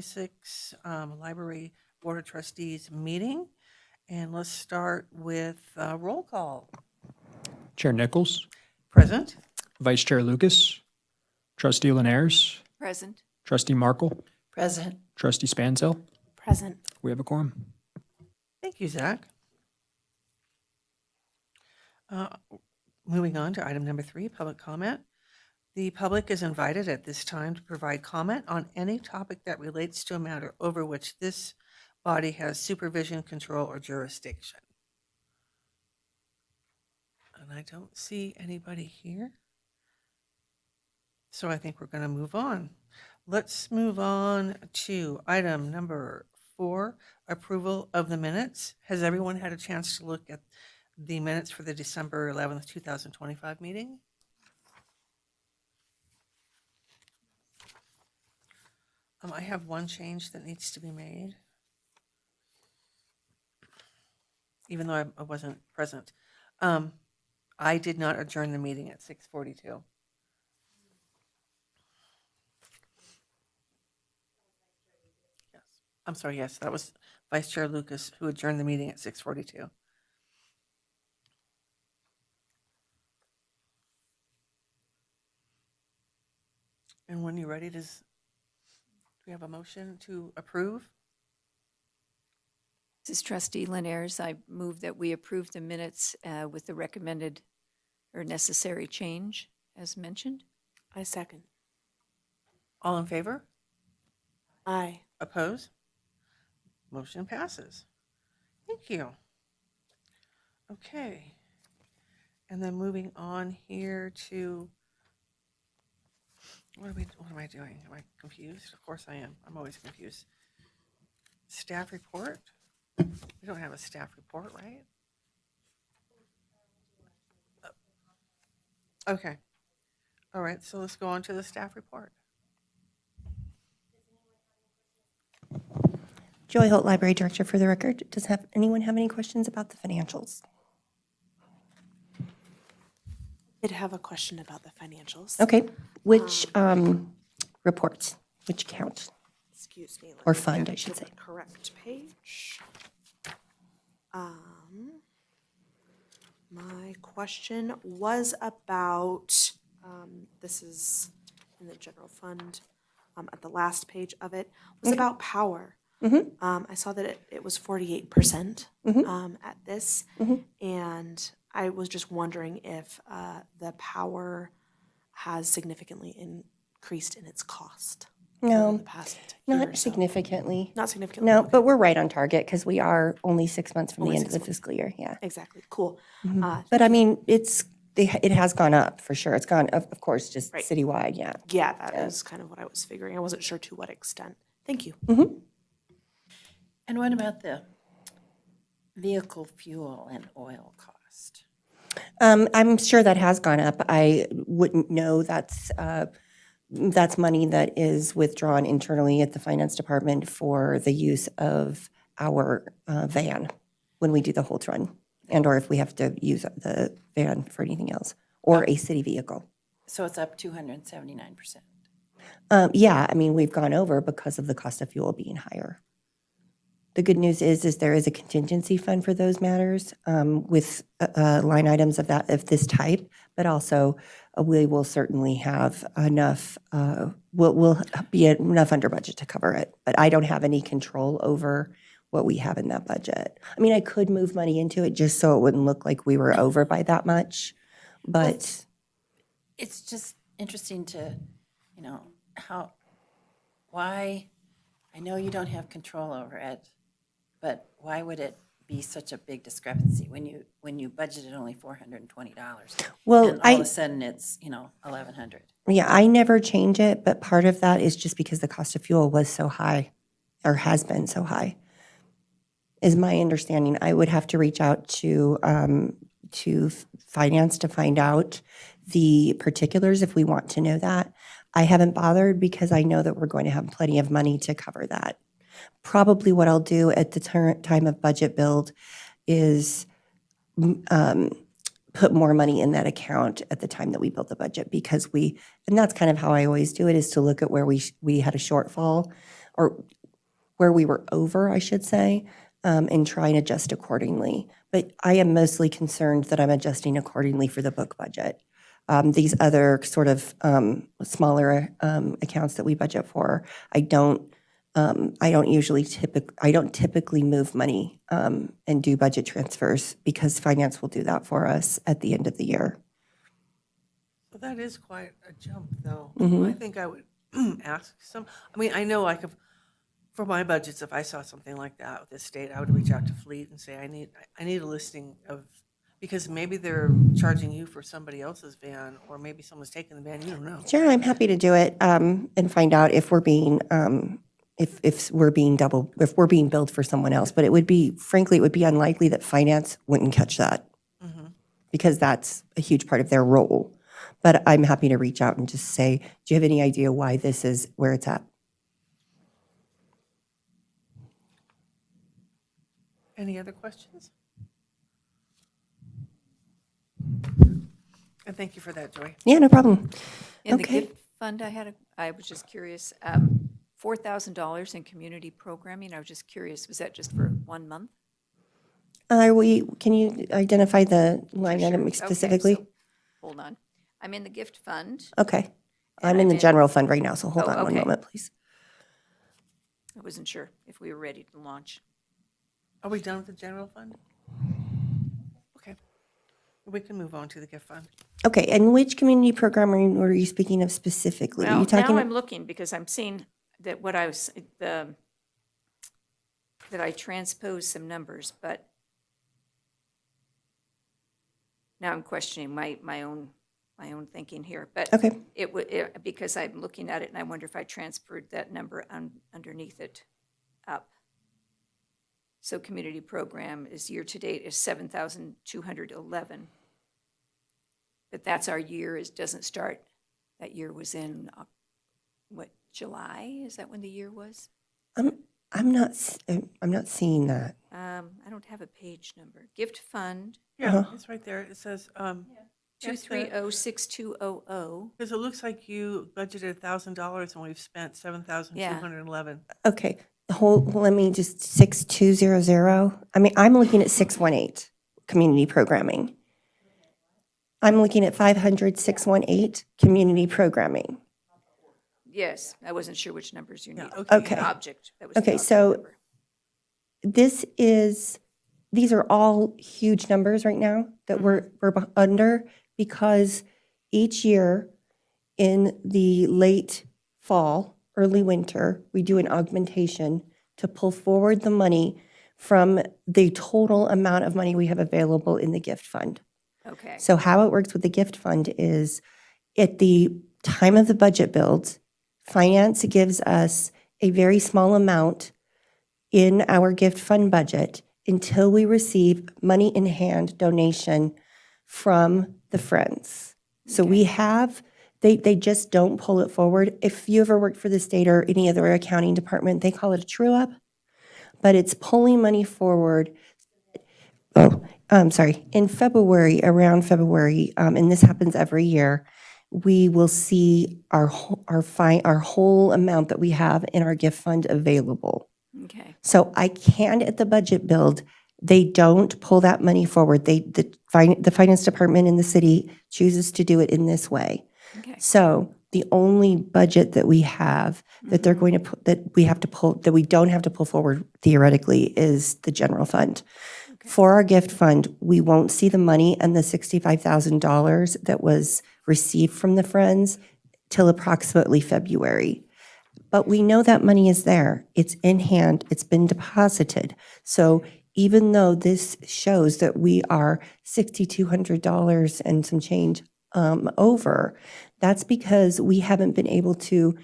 2026 Library Board of Trustees meeting. And let's start with roll call. Chair Nichols, Present. Vice Chair Lucas, Trustee Linares, Present. Trustee Markle, Present. Trustee Spanzel. Present. We have a quorum. Thank you, Zach. Moving on to item number 3, public comment. The public is invited at this time to provide comment on any topic that relates to a matter over which this body has supervision, control, or jurisdiction. And I don't see anybody here. So I think we're going to move on. Let's move on to item number 4, approval of the minutes. Has everyone had a chance to look at the minutes for the December 11th, 2025 meeting? I have one change that needs to be made, even though I wasn't present. I did not adjourn the meeting at 6:42. Yes, I'm sorry, yes, that was Vice Chair Lucas who adjourned the meeting at 6:42. And when you're ready, do we have a motion to approve? This is Trustee Linares. I move that we approve the minutes with the recommended or necessary change as mentioned. I second. All in favor? Aye. Oppose? Motion passes. Thank you. Okay. And then moving on here to, what am I doing? Am I confused? Of course I am. I'm always confused. Staff report? We don't have a staff report, right? Okay. All right, so let's go on to the staff report. Joy Holt, Library Director, for the record. Does anyone have any questions about the financials? I did have a question about the financials. Okay. Which reports? Which account? Excuse me. let Or me fund, get I should to the say. Correct page. My question was about, this is in the general fund, at the last page of it, was about power. I saw that it was 48% at this, and I was just wondering if the power has significantly increased in its cost. over No, the past year or not so. significantly. Not significantly. No, okay. but we're right on target because we are only 6 months from Only the end of 6 the months. fiscal year. Yeah. Exactly. Cool. But I mean, it has gone up for sure. It's gone, of course, just Right. citywide. Yeah. Yeah, that is kind of what I was figuring. I wasn't sure to what extent. Thank you. And what about the vehicle fuel and oil cost? I'm sure that has gone up. I wouldn't know that's money that is withdrawn internally at the finance department for the use of our van when we do the Holt run, and or if we have to use the van for anything else, or a city vehicle. So it's up 279%. Yeah, I mean, we've gone over because of the cost of fuel being higher. The good news is there is a contingency fund for those matters with line items of this type, but also we will certainly have enough, we'll be enough under budget to cover it. But I don't have any control over what we have in that budget. I mean, I could move money into it just so it wouldn't look like we were over by that much, but. It's just interesting to, why, I know you don't have control over it, but why would it be such a big discrepancy when you budgeted only $420? Well, and all of a sudden it's, $1,100. Yeah, I never change it, but part of that is just because the cost of fuel was so high, or has been so high, is my understanding. I would have to reach out to finance to find out the particulars if we want to know that. I haven't bothered because I know that we're going to have plenty of money to cover that. Probably what I'll do at the time of budget build is put more money in that account at the time that we build the budget, because and that's kind of how I always do it, is to look at where we had a shortfall or where we were over, I should say, and try and adjust accordingly. But I am mostly concerned that I'm adjusting accordingly for the book budget. These other sort of smaller accounts that we budget for, I don't typically move money and do budget transfers because finance will do that for us at the end of the year. Well, that is quite a jump, though. Mm-hmm. I think I would ask I mean, I know like for my budgets, if I saw something like that with the state, I would reach out to Fleet and say, I need a listing of, because maybe they're charging you for somebody else's van, or maybe someone's taking the van, you don't know. Sure, I'm happy to do it and find out if we're being if we're being billed for someone else. But it would be, frankly, it would be unlikely that finance wouldn't catch that because that's a huge part of their role. But I'm happy to reach out and just say, do you have any idea why this is where it's at? Any other questions? And thank you for that, Joy. Yeah, no problem. In the Okay. gift fund, I was just curious, $4,000 in community programming, I was just curious, was that just for 1 month? Can you identify the line Sure. item Okay, specifically? so- Hold on. I'm in the gift fund. Okay. And I'm in the I'm in- general fund right now, so hold Oh, on one okay. moment, please. I wasn't sure if we were ready to launch. Are we done with the general fund? Okay. We can move on to the gift fund. Okay, and which community programming were you speaking of specifically? Are Well, you talking? now I'm looking because I'm seeing that that I transposed some numbers, but now I'm questioning my own thinking here. But Okay. because I'm looking at it and I wonder if I transferred that number underneath it up. So community program is year-to-date is 7,211. But that's our year, doesn't start, that year was in, July? Is that when the year was? I'm not seeing that. I don't have a page number. Gift fund, Yeah, it's right there. It says, 2306200. because it looks like you budgeted $1,000 and we've spent 7,211. Okay, let me just 6200. I mean, I'm looking at 618 community programming. I'm looking at 500-618 community programming. Yes, I wasn't sure which numbers you needed. Okay. Object. That was the Okay, object so number. these are all huge numbers right now that we're under because each year in the late fall, early winter, we do an augmentation to pull forward the money from the total amount of money we have available in the gift fund. Okay, So how it works with the gift fund is at the time of the budget build, finance gives us a very small amount in our gift fund budget until we receive money in hand donation from the friends. So we have, they just don't pull it forward. If you ever worked for the state or any other accounting department, they call it a true up, but it's pulling money forward. In February, around February, and this happens every year, we will see our whole amount that we have in our gift fund available. okay, So I can, at the budget build, they don't pull that money forward. The finance department in the city chooses to do it in this way. okay. So the only budget that we have that they're going to put, that we don't have to pull forward theoretically is the general fund. For our gift fund, we won't see the money and the $65,000 that was received from the friends till approximately February. But we know that money is there. It's in hand. It's been deposited. So even though this shows that we are $6,200 and some change over, that's because we haven't been able to,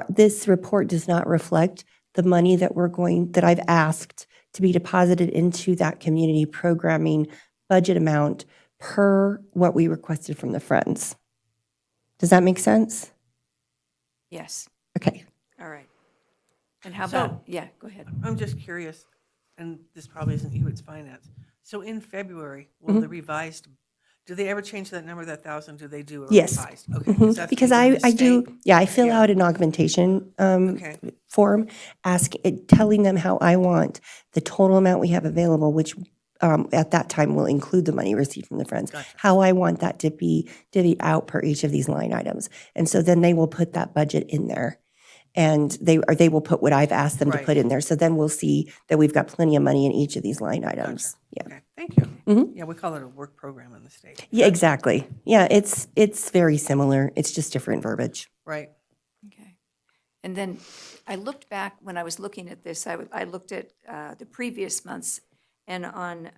this report does not reflect the money that I've asked to be deposited into that community programming budget amount per what we requested from the friends. Does that make sense? Yes, Okay. all right. And how So- about, yeah, go ahead. I'm just curious, and this probably isn't you, it's finance. So in February, will the revised, Do they ever change that number, that 1,000? Do they do a Yes. revised? Okay. that's Because either the I do, state- yeah, I fill Yeah. out an augmentation Okay, form, telling them how I want the total amount we have available, which at that time will include the money received from the Friends, Gotcha. how I want that to be divvied out per each of these line items. And so then they will put that budget in there. And they will put what I've asked them to Right. put in there. So then we'll see that we've got plenty of money in each of these line items. Yeah. okay, thank you. Yeah, we call it a work program in the state. Yeah, exactly. Yeah, it's very similar. It's just different verbiage. Right. Okay. And then I looked back, when I was looking at this, I looked at the previous months, and on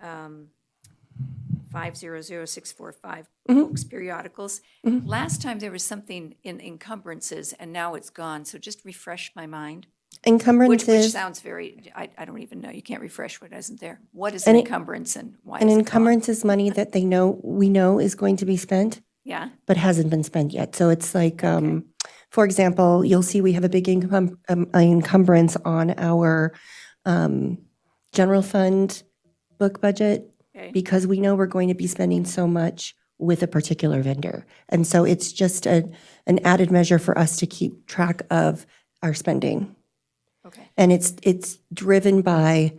500645 books, periodicals, last time there was something in encumbrances, and now it's gone, so just refresh my mind. Which Encumbrances. sounds very, I don't even know, you can't refresh what isn't there. What is an encumbrance and why An is it gone? encumbrance is money that we know is going to be spent, Yeah, but hasn't been spent yet. So it's like, for example, you'll see we have a big encumbrance on our general fund book budget okay, because we know we're going to be spending so much with a particular vendor. And so it's just an added measure for us to keep track of our spending. okay. And it's driven by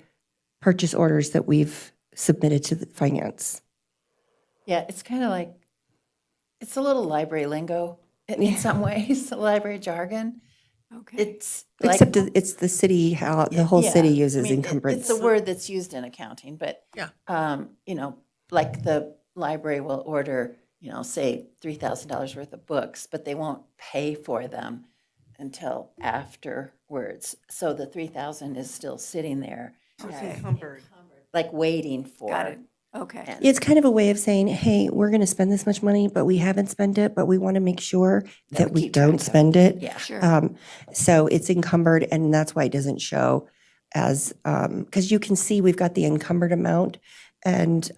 purchase orders that we've submitted to the finance. Yeah, it's kind of like, it's a little library lingo in some ways, library jargon. Okay. It's like. Except it's the city, how the whole city Yeah, I uses mean, encumbrance. It's a word that's used in accounting, but, Yeah. Like the library will order, say $3,000 worth of books, but they won't pay for them until afterwards. So the 3,000 is still sitting there, So it's encumbered. like waiting for. Got it, okay. And- It's kind of a way of saying, hey, we're going to spend this much money, but we haven't spent it, but we want to make sure that we keep track don't of it. spend it. Yeah. Sure, So it's encumbered, and that's why it doesn't show as, because you can see we've got the encumbered amount, and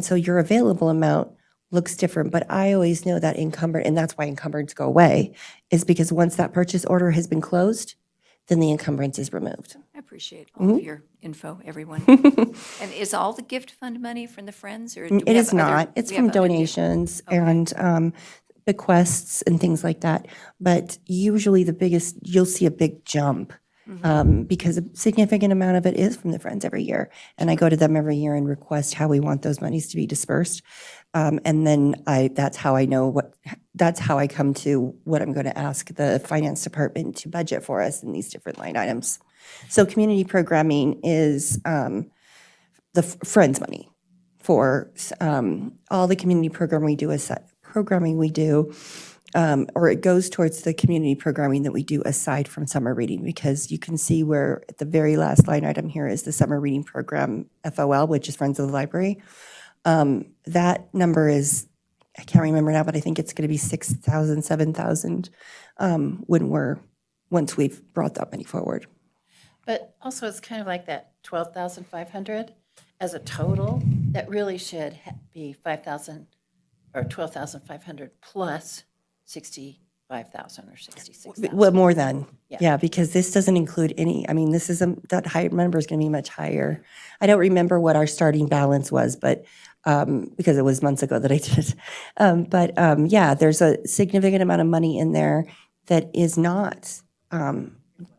so your available amount looks different. But I always know that encumbered, and that's why encumbreds go away, is because once that purchase order has been closed, then the encumbrance is removed. I appreciate all of your info, everyone. And is all the gift fund money from the Friends, or do we It is have other- not. It's we from have other gift- donations and bequests and things like that. But usually you'll see a big jump because a significant amount of it is from the Friends every year. And I go to them every year and request how we want those monies to be dispersed. And then that's how I know that's how I come to what I'm going to ask the finance department to budget for us in these different line items. So community programming is the Friends money for all the community programming we do, or it goes towards the community programming that we do aside from summer reading, because you can see where at the very last line item here is the summer reading program FOL, which is Friends of the Library. That number is, I can't remember now, but I think it's going to be 6,000, 7,000 once we've brought that money forward. But also, it's kind of like that 12,500 as a total, that really should be 5,000 or 12,500 plus 65,000 or 66,000. Well, more than, Yeah. yeah, because this doesn't include any, I mean, that high number is going to be much higher. I don't remember what our starting balance was, but, because it was months ago that I did. Yeah, there's a significant amount of money in there that is not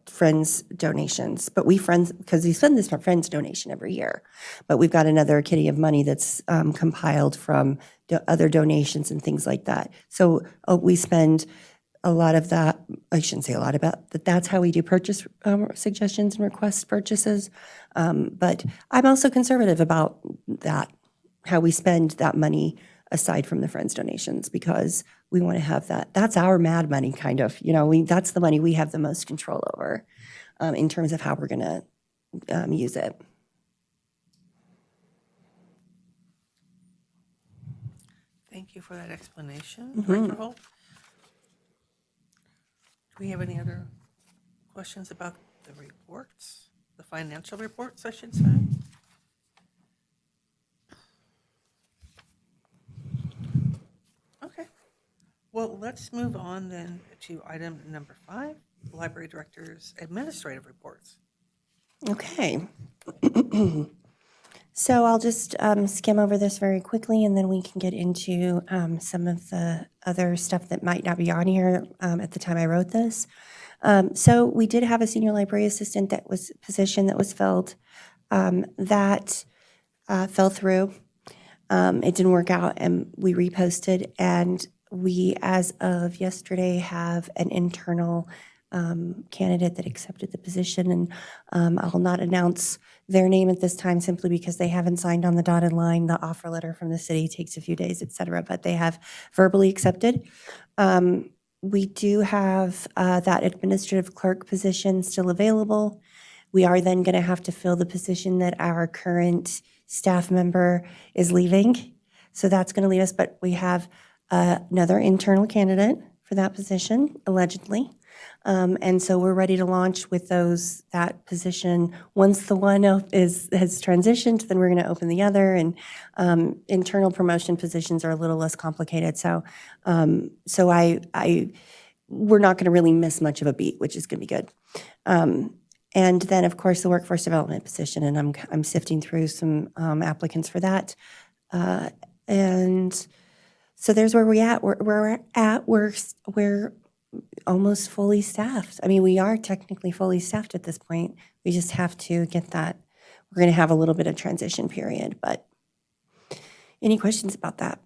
Friends donations, but because we spend this for Friends donation every year, but we've got another kitty of money that's compiled from other donations and things like that. So we spend a lot of that, I shouldn't say a lot about, but that's how we do purchase suggestions and request purchases. But I'm also conservative about that, how we spend that money aside from the Friends donations, because we want to have that. That's our mad money, kind of. That's the money we have the most control over in terms of how we're going to use it. Thank you for that explanation, Director Holt. Do we have any other questions about the reports, the financial reports, I should say? Okay. Well, let's move on then to item number 5, Library Director's Administrative Reports. Okay. So I'll just skim over this very quickly, and then we can get into some of the other stuff that might not be on here at the time I wrote this. So we did have a senior library assistant position that was filled. That fell through. It didn't work out, and we reposted. And we, as of yesterday, have an internal candidate that accepted the position. And I'll not announce their name at this time simply because they haven't signed on the dotted line. The offer letter from the city takes a few days, et cetera, but they have verbally accepted. We do have that administrative clerk position still available. We are then going to have to fill the position that our current staff member is leaving. So that's going to leave us, but we have another internal candidate for that position, allegedly. And so we're ready to launch with that position. Once the one has transitioned, then we're going to open the other. And internal promotion positions are a little less complicated. So we're not going to really miss much of a beat, which is going to be good. And then, of course, the workforce development position, and I'm sifting through some applicants for that. And so there's where we're at. We're almost fully staffed. I mean, we are technically fully staffed at this point. We just have to get that. We're going to have a little bit of transition period, but any questions about that?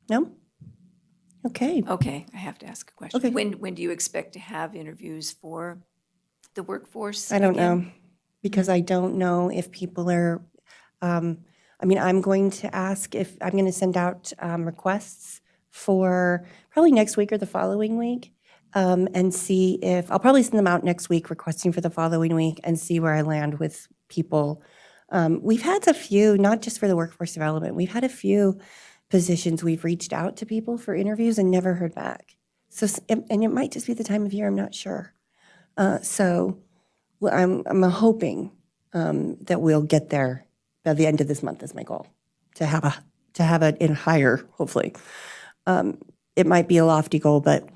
No? Okay. Okay, I have to ask a question. Okay. When do you expect to have interviews for the workforce? I don't again? know, because I don't know if people are, I'm going to ask if, I'm going to send out requests for probably next week or the following week, and see if, I'll probably send them out next week requesting for the following week and see where I land with people. We've had a few, not just for the workforce development, we've had a few positions we've reached out to people for interviews and never heard back. So, and it might just be the time of year, I'm not sure. So well, I'm hoping that we'll get there by the end of this month is my goal, to have it in higher, hopefully. It might be a lofty goal, but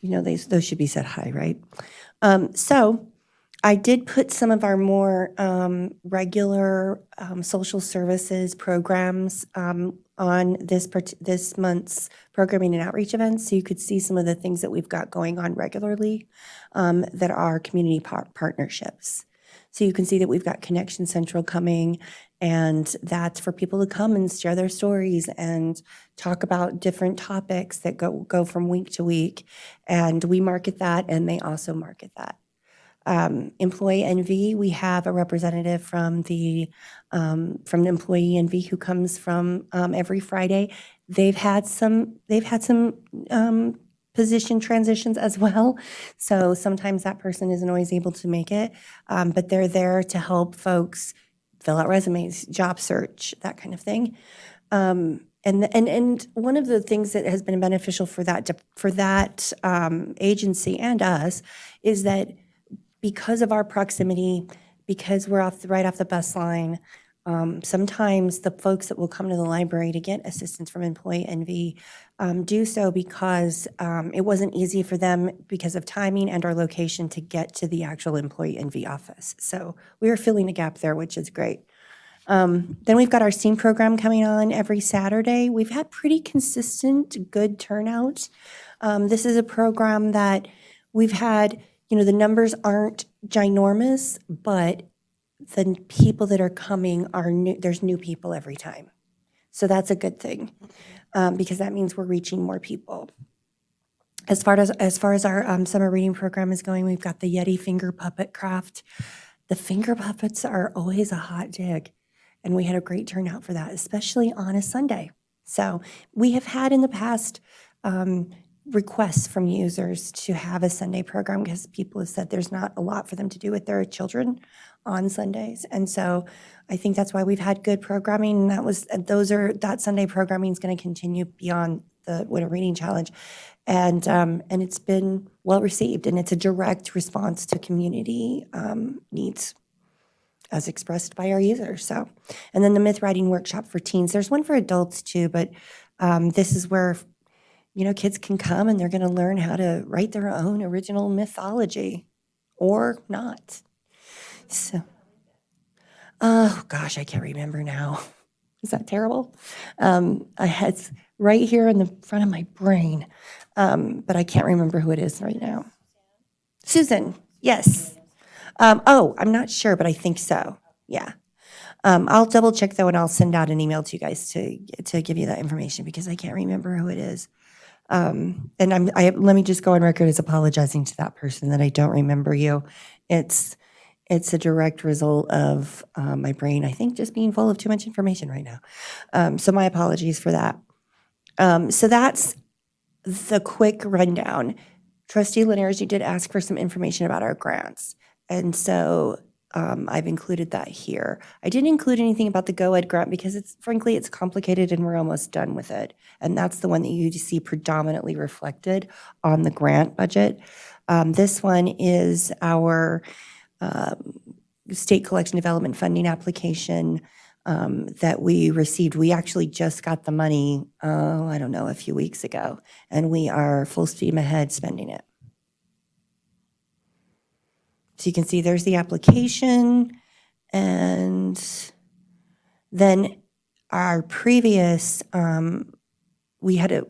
those should be set high, right? So I did put some of our more regular social services programs on this month's programming and outreach events, so you could see some of the things that we've got going on regularly that are community partnerships. So you can see that we've got Connection Central coming, and that's for people to come and share their stories and talk about different topics that go from week to week. And we market that, and they also market that. Employee NV, we have a representative from the Employee NV who comes from every Friday. They've had some position transitions as well. So sometimes that person isn't always able to make it, but they're there to help folks fill out resumes, job search, that kind of thing. And one of the things that has been beneficial for that agency and us is that because of our proximity, because we're right off the bus line, sometimes the folks that will come to the library to get assistance from Employee NV do so because it wasn't easy for them because of timing and our location to get to the actual Employee NV office. So we are filling a gap there, which is great. Then we've got our STEAM program coming on every Saturday. We've had pretty consistent, good turnout. This is a program that we've had, the numbers aren't ginormous, but the people that are coming are new. There's new people every time. So that's a good thing because that means we're reaching more people. As far as our summer reading program is going, we've got the Yeti finger puppet craft. The finger puppets are always a hot dig, and we had a great turnout for that, especially on a Sunday. So we have had in the past requests from users to have a Sunday program because people have said there's not a lot for them to do with their children on Sundays. And so I think that's why we've had good programming. That Sunday programming is going to continue beyond the Winter Reading Challenge. And it's been well received, and it's a direct response to community needs as expressed by our users. So, and then the myth writing workshop for teens. There's one for adults too, but this is where kids can come and they're going to learn how to write their own original mythology or not. So, oh gosh, I can't remember now. Is that terrible? I had it's right here in the front of my brain, but I can't remember who it is right now. Susan, yes. Oh, I'm not sure, but I think so. Yeah. I'll double check though, and I'll send out an email to you guys to give you that information because I can't remember who it is. And let me just go on record as apologizing to that person that I don't remember you. It's a direct result of my brain, I think, just being full of too much information right now. So my apologies for that. So that's the quick rundown. Trustee Linares, you did ask for some information about our grants. And so I've included that here. I didn't include anything about the Go Ed grant because frankly, it's complicated and we're almost done with it. And that's the one that you see predominantly reflected on the grant budget. This one is our state collection development funding application that we received. We actually just got the money, I don't know, a few weeks ago, and we are full steam ahead spending it. So you can see there's the application, and then our previous, we had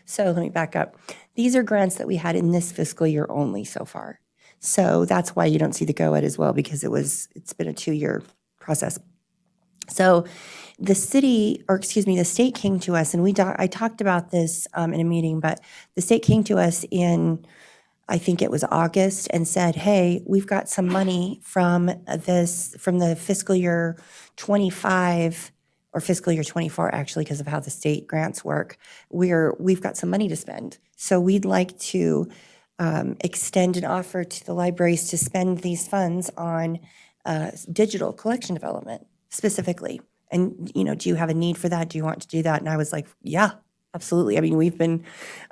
so let me back up. These are grants that we had in this fiscal year only so far. So that's why you don't see the Go Ed as well, because it's been a 2-year process. So the state came to us, and I talked about this in a meeting, but the state came to us in, I think it was August, and said, hey, we've got some money from the fiscal year 25 or fiscal year 24, actually, because of how the state grants work. We've got some money to spend. So we'd like to extend an offer to the libraries to spend these funds on digital collection development specifically. And, do you have a need for that? Do you want to do that? And I was like, yeah, absolutely. I mean,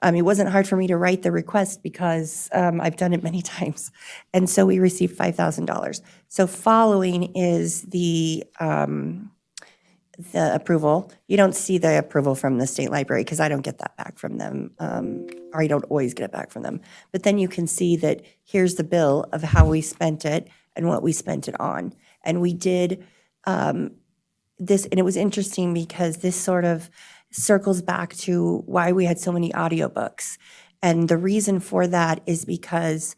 it wasn't hard for me to write the request because I've done it many times. And so we received $5,000. So following is the approval. You don't see the approval from the state library because I don't get that back from them, or I don't always get it back from them. But then you can see that here's the bill of how we spent it and what we spent it on. And we did this, and it was interesting because this sort of circles back to why we had so many audiobooks. And the reason for that is because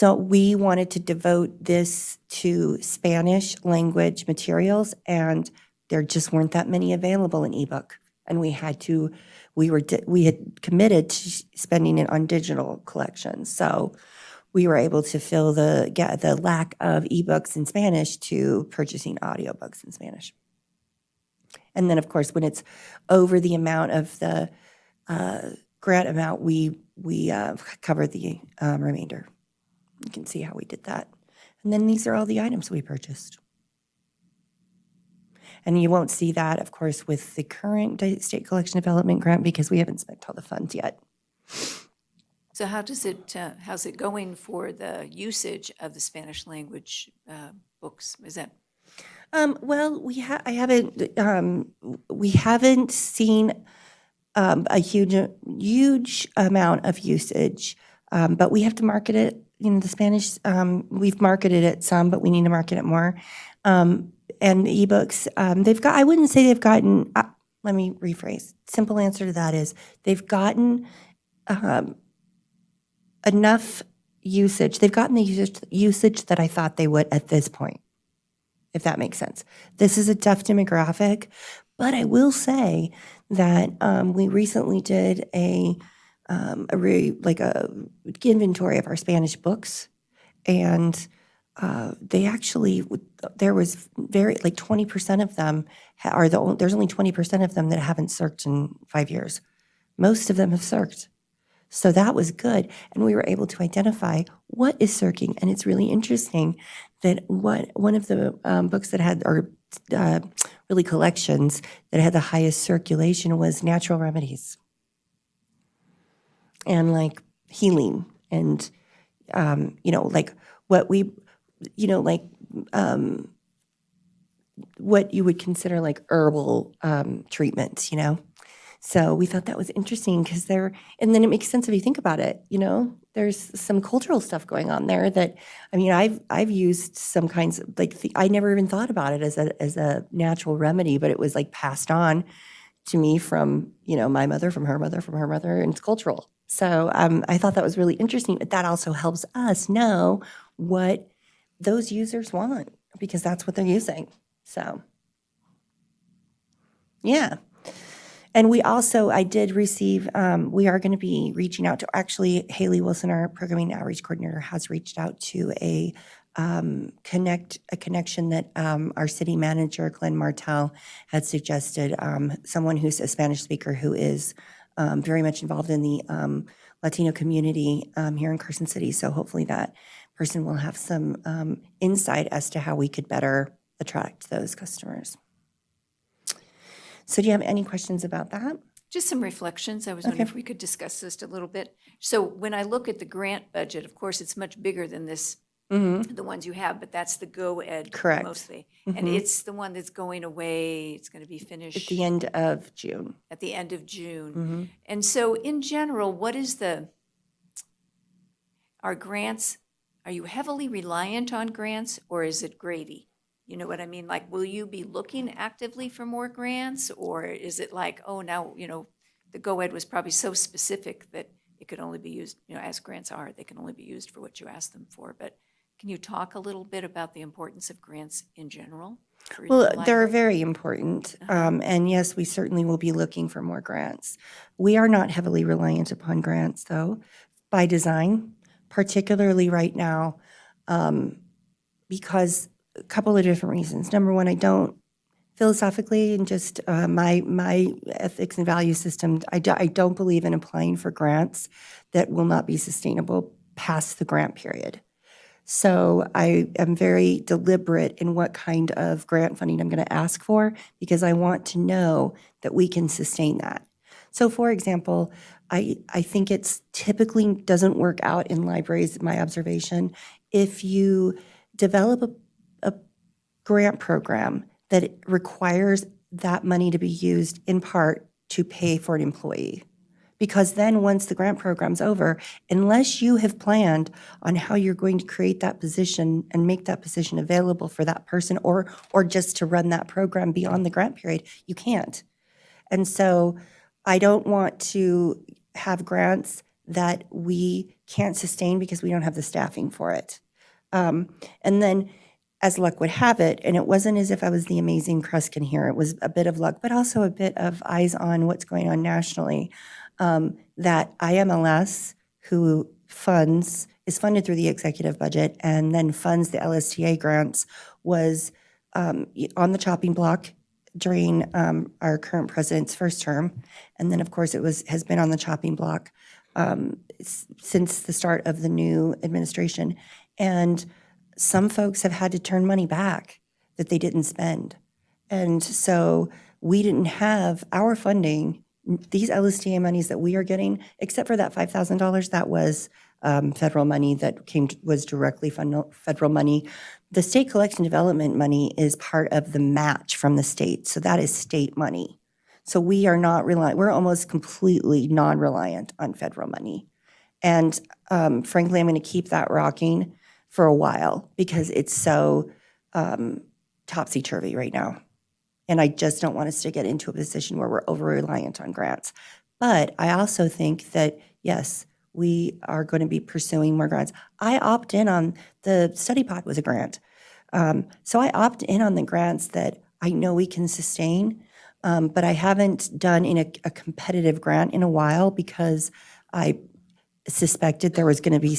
we wanted to devote this to Spanish language materials, and there just weren't that many available in ebook. And we had committed to spending it on digital collections. So we were able to fill the lack of ebooks in Spanish to purchasing audiobooks in Spanish. And then, of course, when it's over the amount of the grant amount, we cover the remainder. You can see how we did that. And then these are all the items we purchased. And you won't see that, of course, with the current state collection development grant because we haven't spent all the funds yet. So how's it going for the usage of the Spanish language books? Is that? Well, we haven't seen a huge amount of usage, but we have to market it. The Spanish, we've marketed it some, but we need to market it more. And the ebooks, I wouldn't say they've gotten, let me rephrase. Simple answer to that is they've gotten enough usage. They've gotten the usage that I thought they would at this point, if that makes sense. This is a tough demographic, but I will say that we recently did a inventory of our Spanish books, and they actually, there was 20% of them there's only 20% of them that haven't circed in 5 years. Most of them have circed. So that was good. And we were able to identify what is circing. And it's really interesting that one of the books that had, or really collections that had the highest circulation was natural remedies and healing and, what you would consider herbal treatments, So we thought that was interesting because and then it makes sense if you think about it, there's some cultural stuff going on there that, I mean, I've used some kinds of, like, I never even thought about it as a natural remedy, but it was like passed on to me from, my mother, from her mother, from her mother, and it's cultural. So I thought that was really interesting, but that also helps us know what those users want because that's what they're using. So, yeah. And I did receive, we are going to be reaching out to, actually, Haley Wilson, our programming outreach coordinator, has reached out to a connection that our city manager, Glenn Martell, had suggested, someone who's a Spanish speaker who is very much involved in the Latino community here in Carson City. So hopefully that person will have some insight as to how we could better attract those customers. So do you have any questions about that? Just some reflections. I was wondering if we could discuss this a little bit. So when I look at the grant budget, of course, it's much bigger than this, the ones you have, but that's the GoEd Correct. mostly. And it's the one that's going away. It's going to be finished At the end of June. at the end of June. And so in general, what is are grants, are you heavily reliant on grants or is it gravy? You know what I mean? Like, will you be looking actively for more grants, or is it like, oh, now, the GoEd was probably so specific that it could only be used, as grants are, they can only be used for what you ask them for. But can you talk a little bit about the importance of grants in general? For Well, the they're library? very important. And yes, we certainly will be looking for more grants. We are not heavily reliant upon grants, though, by design, particularly right now, because a couple of different reasons. Number one, I don't philosophically and just my ethics and value system, I don't believe in applying for grants that will not be sustainable past the grant period. So I am very deliberate in what kind of grant funding I'm going to ask for because I want to know that we can sustain that. So for example, I think it's typically doesn't work out in libraries, my observation, if you develop a grant program that requires that money to be used in part to pay for an employee. Because then once the grant program's over, unless you have planned on how you're going to create that position and make that position available for that person or just to run that program beyond the grant period, you can't. And so I don't want to have grants that we can't sustain because we don't have the staffing for it. And then as luck would have it, and it wasn't as if I was the amazing Kruskin here, it was a bit of luck, but also a bit of eyes on what's going on nationally, that IMLS, who is funded through the executive budget and then funds the LSTA grants, was on the chopping block during our current president's first term. And then, of course, has been on the chopping block since the start of the new administration. And some folks have had to turn money back that they didn't spend. And so we didn't have our funding, these LSTA monies that we are getting, except for that $5,000, that was federal money that was directly federal money. The state collection development money is part of the match from the state, so that is state money. So we are not reliant, we're almost completely non-reliant on federal money. And frankly, I'm going to keep that rocking for a while because it's so topsy-turvy right now. And I just don't want us to get into a position where we're over-reliant on grants. But I also think that, yes, we are going to be pursuing more grants. I opt in on the study pod was a grant. So I opt in on the grants that I know we can sustain, but I haven't done in a competitive grant in a while because I suspected there was going to be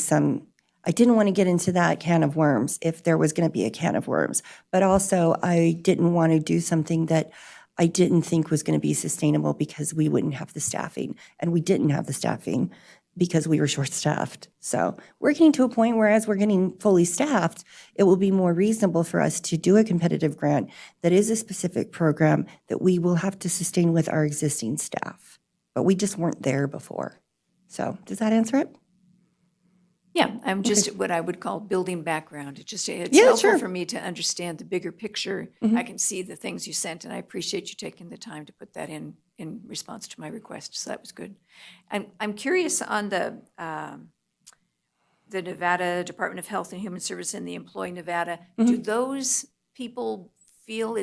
I didn't want to get into that can of worms if there was going to be a can of worms, but also I didn't want to do something that I didn't think was going to be sustainable because we wouldn't have the staffing, and we didn't have the staffing because we were short-staffed. So we're getting to a point where as we're getting fully staffed, it will be more reasonable for us to do a competitive grant that is a specific program that we will have to sustain with our existing staff. But we just weren't there before. So does that answer it? Yeah, I'm just what I would call building background. It's Yeah, helpful sure. for me to understand the bigger picture. I can see the things you sent, and I appreciate you taking the time to put that in response to my request, so that was good. I'm curious on the Nevada Department of Health and Human Service and the Employ Nevada. Do those people feel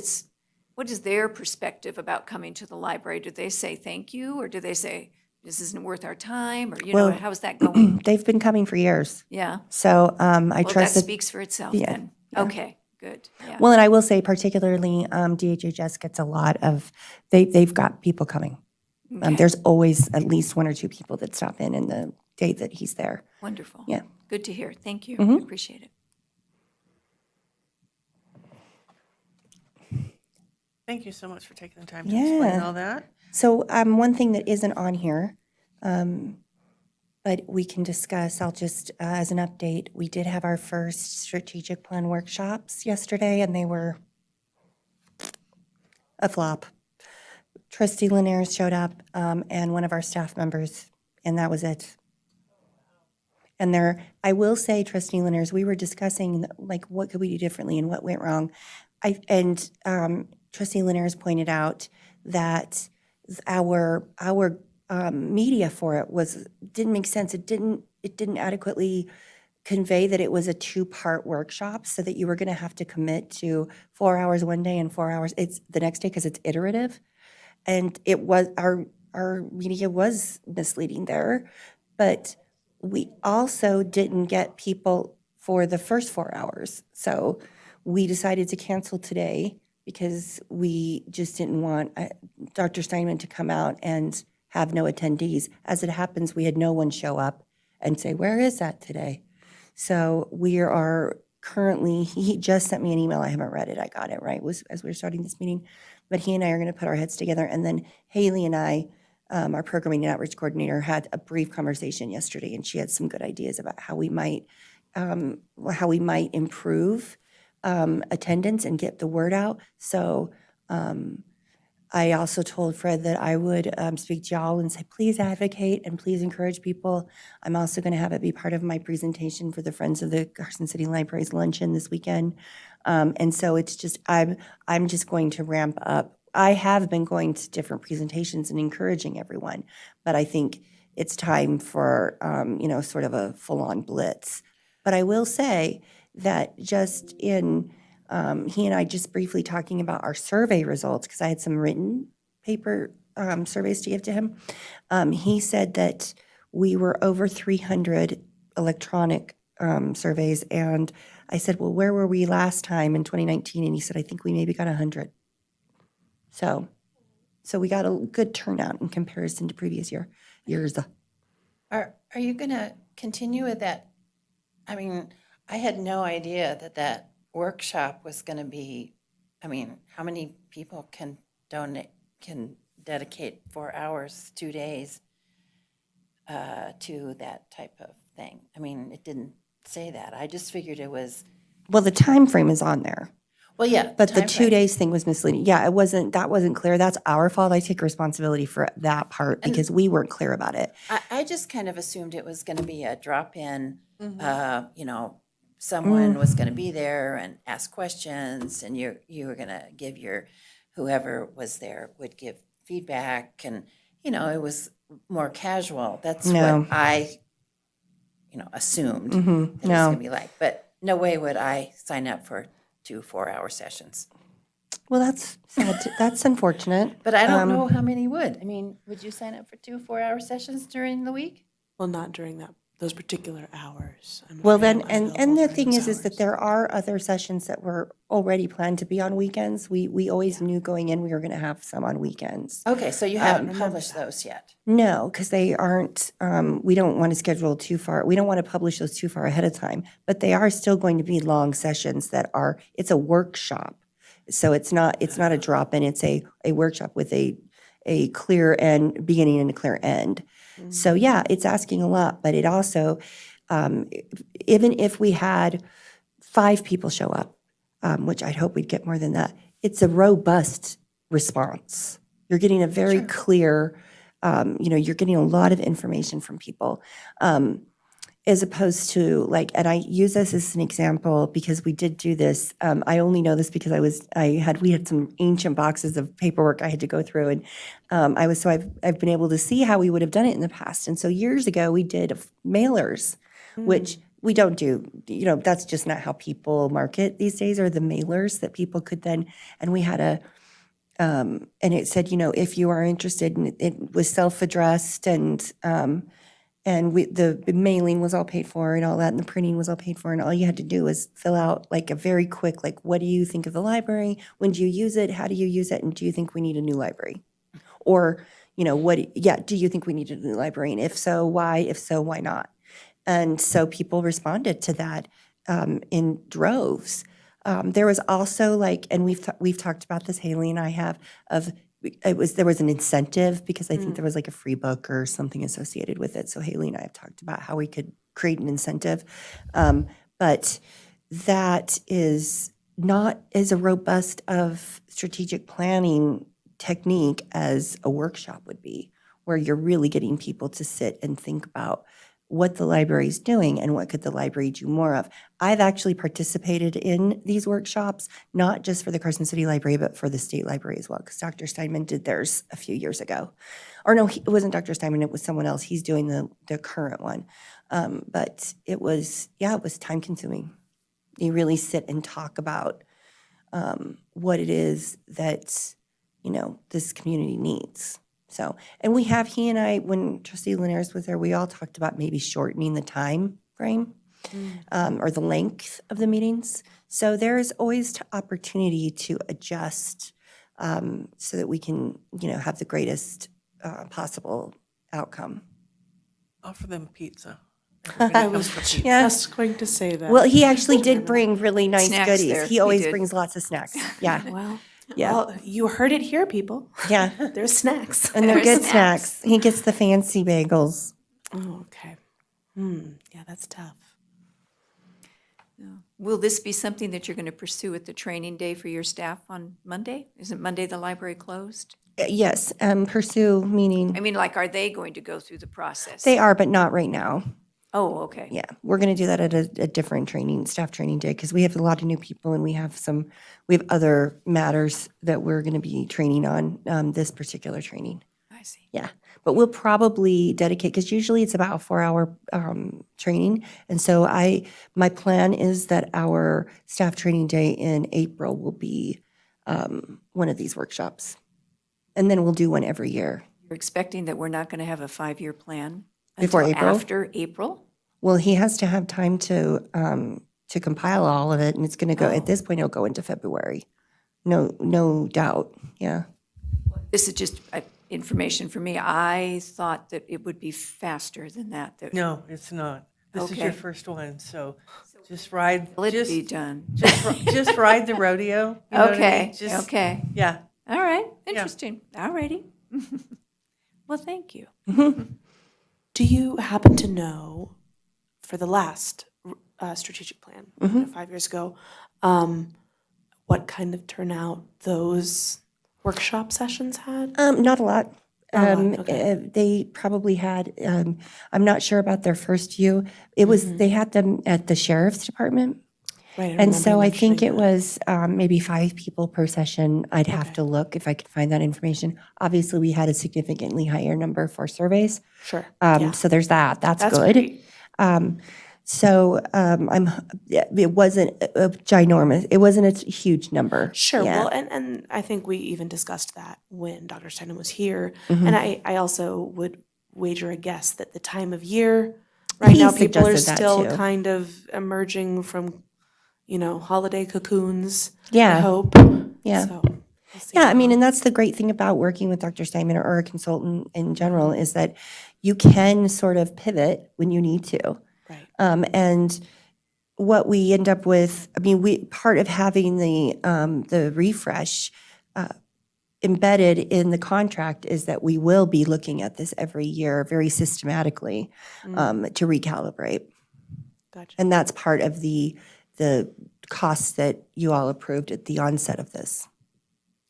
what is their perspective about coming to the library? Do they say thank you, or do they say, this isn't worth our time, or, Well, how's that going? They've been coming for years. Yeah. So I Well, that trust that. speaks for itself Yeah, then. Okay, good, yeah. Well, and I will say particularly DHHS gets a lot of, they've got people coming. Okay. There's always at least 1 or 2 people that stop in the day that he's there. Wonderful. Yeah. Good to hear. Thank you. I appreciate it. Thank you so much for taking the time to explain Yeah. all that. So one thing that isn't on here, but we can discuss, I'll just, as an update, we did have our first strategic plan workshops yesterday, and they were a flop. Trustee Linares showed up, and one of our staff members, and that was it. And I will say, Trustee Linares, we were discussing, like, what could we do differently and what went wrong. Trustee Linares pointed out that our media for it didn't make sense. It didn't adequately convey that it was a 2-part workshop, so that you were going to have to commit to 4 hours one day and 4 hours the next day, because it's iterative. And it was our media was misleading there, but we also didn't get people for the first 4 hours. So we decided to cancel today because we just didn't want Dr. Steinman to come out and have no attendees. As it happens, we had no one show up and say, where is that today? So we are currently, he just sent me an email. I haven't read it. I got it right as we were starting this meeting. But he and I are going to put our heads together. And then Haley and I, our programming and outreach coordinator, had a brief conversation yesterday, and she had some good ideas about how we might improve attendance and get the word out. So I also told Fred that I would speak to y'all and say, please advocate and please encourage people. I'm also going to have it be part of my presentation for the Friends of the Carson City Libraries luncheon this weekend. And so it's just, I'm just going to ramp up. I have been going to different presentations and encouraging everyone, but I think it's time for, sort of a full-on blitz. But I will say that just in, he and I just briefly talking about our survey results, because I had some written paper surveys to give to him. He said that we were over 300 electronic surveys, and I said, well, where were we last time in 2019? And he said, I think we maybe got 100. So we got a good turnout in comparison to previous years. Are you going to continue with that? I mean, I had no idea that workshop was going to be, how many people can dedicate 4 hours, 2 days to that type of thing? It didn't say that. I just figured it was. Well, the time frame is on there. Well, yeah. But the time 2 frame. days thing was misleading. Yeah, that wasn't clear. That's our fault. I take responsibility for that part because we weren't clear about it. I just kind of assumed it was going to be a drop-in, someone was going to be there and ask questions, and you were going to give whoever was there would give feedback, and, it was more casual. That's No. what I, assumed it was No. going to be like. But no way would I sign up for 2 4-hour sessions. Well, that's sad. That's unfortunate. But I don't know how many would. Would you sign up for 2 4-hour sessions during the week? Well, not during those particular hours. Well, then, and the thing is that there are other sessions that were already planned to be on weekends. We always knew going in we were going to have some on weekends. Okay, so you haven't published those yet. No, because they aren't, we don't want to schedule too far. We don't want to publish those too far ahead of time. But they are still going to be long sessions it's a workshop. So it's not a drop-in, it's a workshop with a clear end, beginning and a clear end. So yeah, it's asking a lot, but it also, even if we had 5 people show up, which I'd hope we'd get more than that, it's a robust response. You're getting a very clear, you're getting a lot of information from people. as opposed to like, and I use this as an example because we did do this. I only know this because we had some ancient boxes of paperwork I had to go through, and I've been able to see how we would have done it in the past. And so years ago we did mailers, which we don't do. That's just not how people market these days. Are the mailers that people could then, and we had and it said, if you are interested, and it was self-addressed, and the mailing was all paid for and all that, and the printing was all paid for, and all you had to do was fill out like a very quick, like, what do you think of the library? When do you use it? How do you use it? And do you think we need a new library? Or, do you think we need a new library? And if so, why? If so, why not? And so people responded to that in droves. There was also like, and we've talked about this, Haley and I have, there was an incentive because I think there was like a free book or something associated with it. So Haley and I have talked about how we could create an incentive. But that is not as a robust of strategic planning technique as a workshop would be, where you're really getting people to sit and think about what the library is doing and what could the library do more of. I've actually participated in these workshops, not just for the Carson City Library, but for the state library as well, because Dr. Steinman did theirs a few years ago. Or no, it wasn't Dr. Steinman, it was someone else. He's doing the current one. But it was time consuming. You really sit and talk about what it is that, this community needs. So, and he and I, when Trustee Linares was there, we all talked about maybe shortening the time frame or the length of the meetings. So there is always opportunity to adjust so that we can, have the greatest possible outcome. Offer them pizza. I Everybody was comes for pizza. just going to say that. Well, he actually did bring really nice Snacks goodies. there. He He always did. brings lots of snacks. Yeah, Yeah. Well, you heard it here, people. yeah. There's snacks. And they're There's good snacks. He gets the fancy bagels. Oh, okay. Yeah, that's tough. Will this be something that you're going to pursue at the training day for your staff on Monday? Isn't Monday the library closed? Yes, pursue, meaning I mean, like, are they going to go through the process? they are, but not right now. Oh, okay. Yeah, we're going to do that at a different staff training day, because we have a lot of new people and we have other matters that we're going to be training on this particular training. I see. Yeah, but we'll probably dedicate, because usually it's about a 4-hour training. And so my plan is that our staff training day in April will be one of these workshops. And then we'll do one every year. You're expecting that we're not going to have a 5-year plan Before until April? after April? Well, he has to have time to compile all of it, and it's going to go, at this point, it'll go into February. No doubt, yeah. This is just information for me. I thought that it would be faster than that. No, it's not. This is your Okay. first one, so just ride. Will it just, be done? just ride the rodeo. You know what I Okay, mean? Just- okay. Yeah. All right, interesting. All righty. Well, thank you. Do you happen to know, for the last strategic plan, 5 years ago, what kind of turnout those workshop sessions had? Not a lot. okay. They probably had, I'm not sure about their first few. It was, they had them at the sheriff's department. Right, And so I think it mentioning was maybe 5 people per session. I'd have to look if I could find that information. Obviously, we had a significantly higher number for surveys. that. Sure. So there's that. That's good. great. It wasn't a ginormous, it wasn't a huge number. Sure. Yeah. Well, and I think we even discussed that when Dr. Steinem was here. Mm-hmm. And I also would wager a guess that the time of year, right now, He people are suggested that still too. kind of emerging from, holiday cocoons. I Yeah. hope. Yeah. So, we'll see Yeah, I how- mean, and that's the great thing about working with Dr. Steinman or a consultant in general, is that you can sort of pivot when you need to. Right. And what we end up with, I mean, part of having the refresh embedded in the contract is that we will be looking at this every year very systematically to recalibrate. Gotcha. And that's part of the costs that you all approved at the onset of this.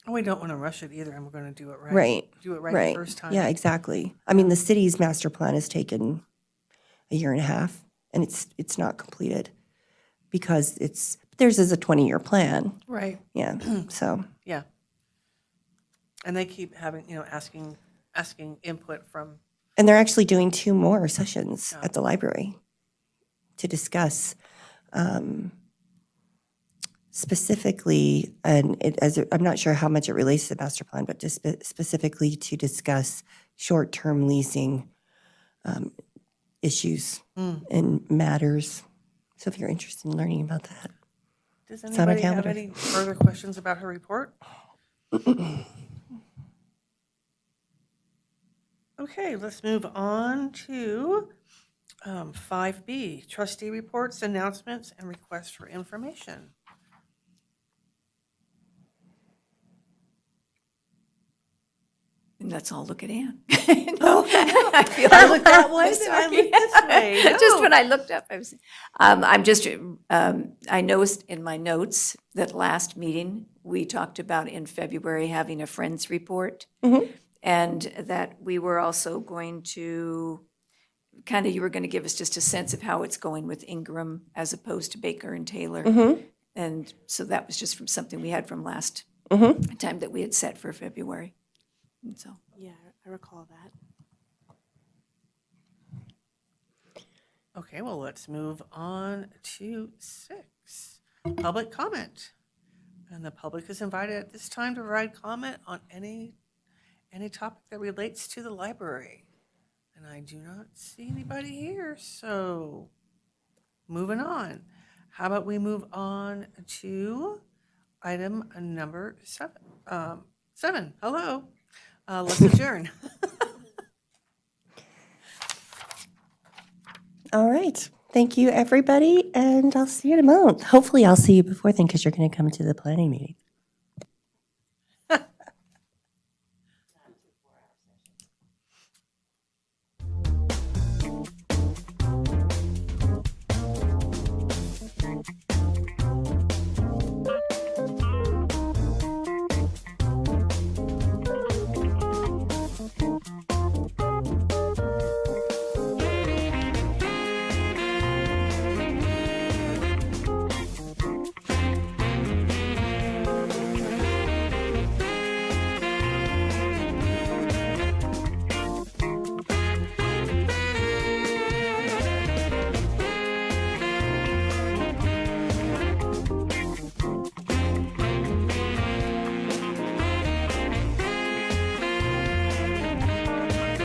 And we don't want to rush it either, and we're going to do it right. Right. Do it right, the first time. Yeah, exactly. I mean, the city's master plan has taken a year and a half. and it's not completed because theirs is a 20-year plan. Right. Yeah, so, Yeah. And they keep having, asking input from, and they're actually doing 2 more sessions at the library to discuss specifically, and I'm not sure how much it relates to the master plan, but just specifically to discuss short-term leasing issues and matters. So if you're interested in learning about that. does It's on our anybody have calendar. any further questions about her report? Okay, let's move on to 5B, trustee reports, announcements, and requests for information. And let's all look at Ann. Oh, I feel I looked that I'm way, then I sorry. looked this way. Just No. when I looked up, I was, I'm just, I noticed in my notes that last meeting, we talked about in February having a Friends report. And that we were also going to, you were going to give us just a sense of how it's going with Ingram as opposed to Baker and Taylor. And so that was just from something we had from last time that we had set for February. And so. Yeah, I recall that. Okay, well, let's move on to 6, public comment. And the public is invited at this time to provide comment on any topic that relates to the library. And I do not see anybody here, so moving on. How about we move on to item number 7? 7, hello. Let's adjourn. All right. Thank you, everybody, and I'll see you in a month. Hopefully, I'll see you before then because you're going to come to the planning meeting.